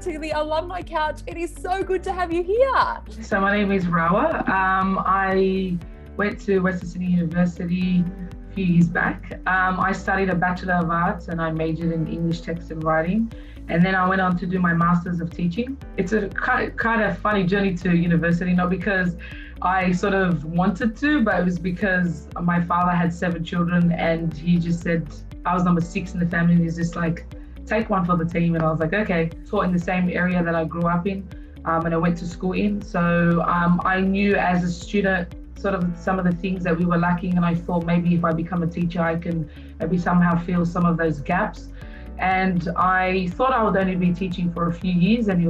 to the Alumni Couch. It is so good to have you here. So my name is Rawah. I went to Western Sydney University a few years back. I studied a Bachelor of Arts and I majored in English text and writing. And then I went on to do my Masters of Teaching. It's a kind of funny journey to university, not because I sort of wanted to, but it was because my father had 7 children and he just said, I was number 6 in the family, and he's just like, take one for the team. And I was like, okay. Taught in the same area that I grew up in and I went to school in. So I knew as a student sort of some of the things that we were lacking, and I thought maybe if I become a teacher, I can maybe somehow fill some of those gaps. And I thought I would only be teaching for a few years, and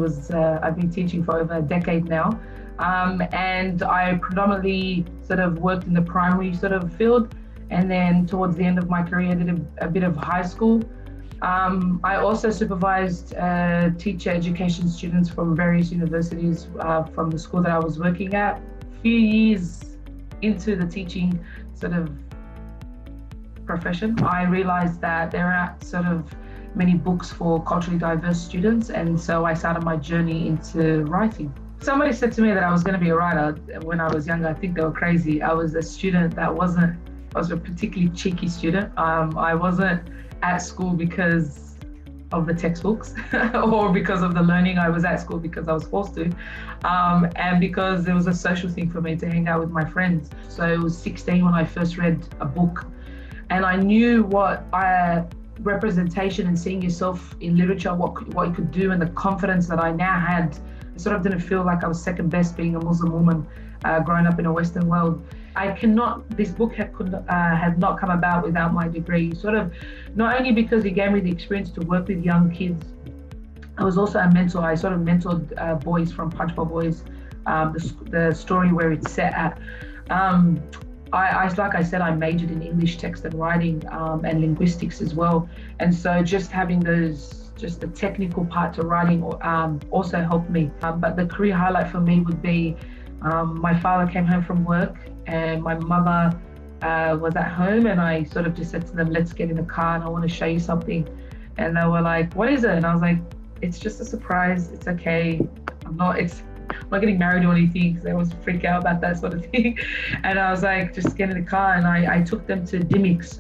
I've been teaching for over a decade now. And I predominantly sort of worked in the primary sort of field, and then towards the end of my career, I did a bit of high school. I also supervised teacher education students from various universities from the school that I was working at. A few years into the teaching sort of profession, I realized that there aren't sort of many books for culturally diverse students, and so I started my journey into writing. Somebody said to me that I was going to be a writer when I was younger. I think they were crazy. I was a student I was a particularly cheeky student. I wasn't at school because of the textbooks or because of the learning. I was at school because I was forced to, and because it was a social thing for me to hang out with my friends. So it was 16 when I first read a book, and I knew what representation and seeing yourself in literature, what you could do, and the confidence that I now had. I sort of didn't feel like I was second best being a Muslim woman growing up in a Western world. This book had not come about without my degree, sort of not only because it gave me the experience to work with young kids. I was also a mentor. I sort of mentored boys from Punchbowl Boys, the story where it's set at. Like I said, I majored in English text and writing and linguistics as well. And so just having just the technical part to writing also helped me. But the career highlight for me would be my father came home from work and my mother was at home, and I sort of just said to them, let's get in the car and I want to show you something. And they were like, what is it? And I was like, it's just a surprise. It's okay. I'm not getting married or anything, because they always freak out about that sort of thing. And I was like, just get in the car. And I took them to Dimmicks,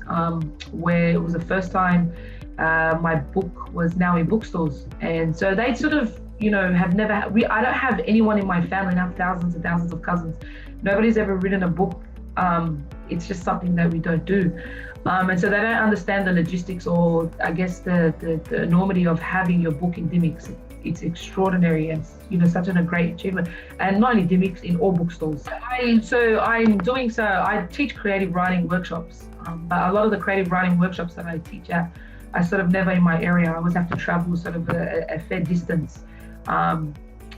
where it was the first time my book was now in bookstores. And so they sort of, have never, I don't have anyone in my family, now thousands and thousands of cousins. Nobody's ever written a book. It's just something that we don't do. And so they don't understand the logistics, or I guess the enormity of having your book in Dimmicks. It's extraordinary and such a great achievement. And not only Dimmicks, in all bookstores. I teach creative writing workshops. But a lot of the creative writing workshops that I teach at are sort of never in my area. I always have to travel sort of a fair distance.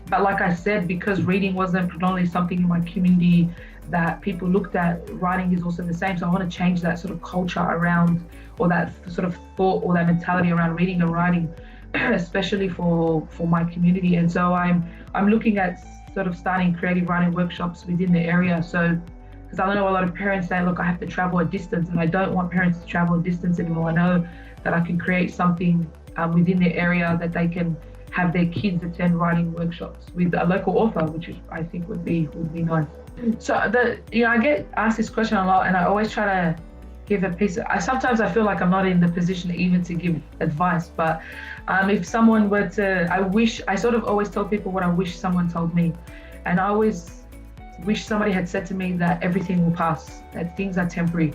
But like I said, because reading wasn't predominantly something in my community that people looked at, writing is also the same. So I want to change that sort of culture around, or that sort of thought or that mentality around reading and writing, especially for my community. And so I'm looking at sort of starting creative writing workshops within the area. So, because I know a lot of parents say, look, I have to travel a distance, and I don't want parents to travel a distance anymore. I know that I can create something within the area that they can have their kids attend writing workshops with a local author, which I think would be nice. So I get asked this question a lot, and I always try to give a piece. Sometimes I feel like I'm not in the position even to give advice, but if someone were to, I sort of always tell people what I wish someone told me. And I always wish somebody had said to me that everything will pass, that things are temporary,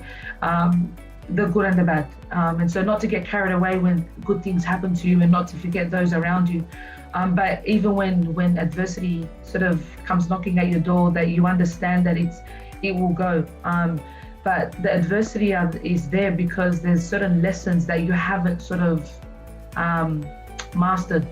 the good and the bad. And so not to get carried away when good things happen to you, and not to forget those around you. But even when adversity sort of comes knocking at your door, that you understand that it will go. But the adversity is there because there's certain lessons that you haven't sort of mastered.